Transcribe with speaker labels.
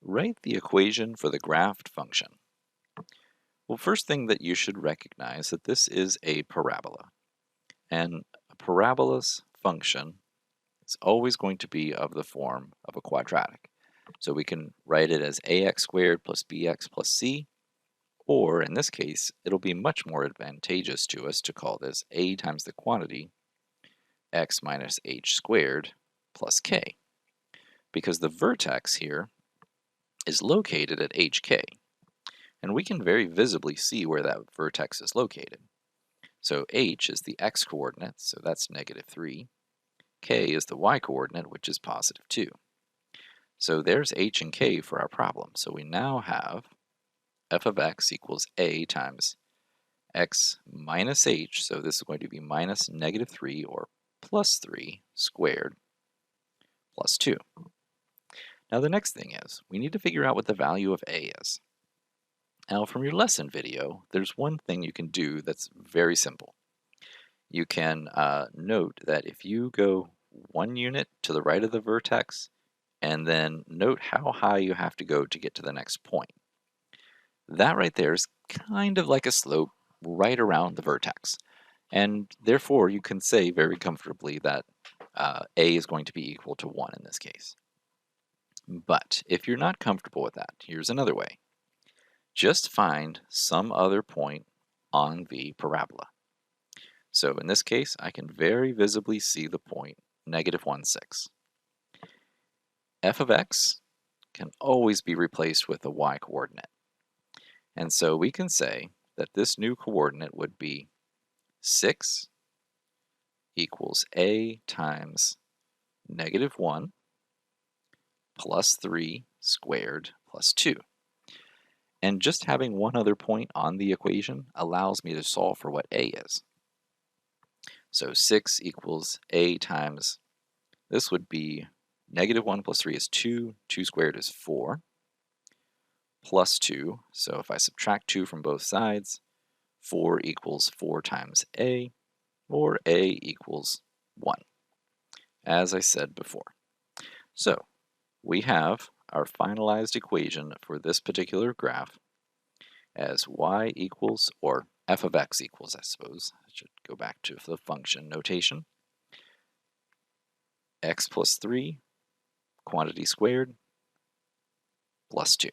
Speaker 1: Write the equation for the graphed function. Well, first thing that you should recognize that this is a parabola. And a parabola's function is always going to be of the form of a quadratic. So we can write it as ax squared plus bx plus c, or in this case, it'll be much more advantageous to us to call this a times the quantity x minus h squared plus k, because the vertex here is located at hk, and we can very visibly see where that vertex is located. So h is the x-coordinate, so that's -3. K is the y-coordinate, which is +2. So there's h and k for our problem. So we now have f of x equals a times x minus h, so this is going to be minus -3 or +3 squared plus 2. Now the next thing is, we need to figure out what the value of a is. Now from your lesson video, there's one thing you can do that's very simple. You can note that if you go 1 unit to the right of the vertex, and then note how high you have to go to get to the next point. That right there is kind of like a slope right around the vertex. And therefore, you can say very comfortably that a is going to be equal to 1 in this case. But if you're not comfortable with that, here's another way. Just find some other point on the parabola. So in this case, I can very visibly see the point -1,6. F of x can always be replaced with a y-coordinate. And so we can say that this new coordinate would be 6 equals a times -1 plus 3 squared plus 2. And just having one other point on the equation allows me to solve for what a is. So 6 equals a times, this would be -1 plus 3 is 2, 2 squared is 4, plus 2, so if I subtract 2 from both sides, 4 equals 4 times a, or a equals 1, as I said before. So we have our finalized equation for this particular graph as y equals, or f of x equals, I suppose. I should go back to the function notation. X plus 3, quantity squared, plus 2.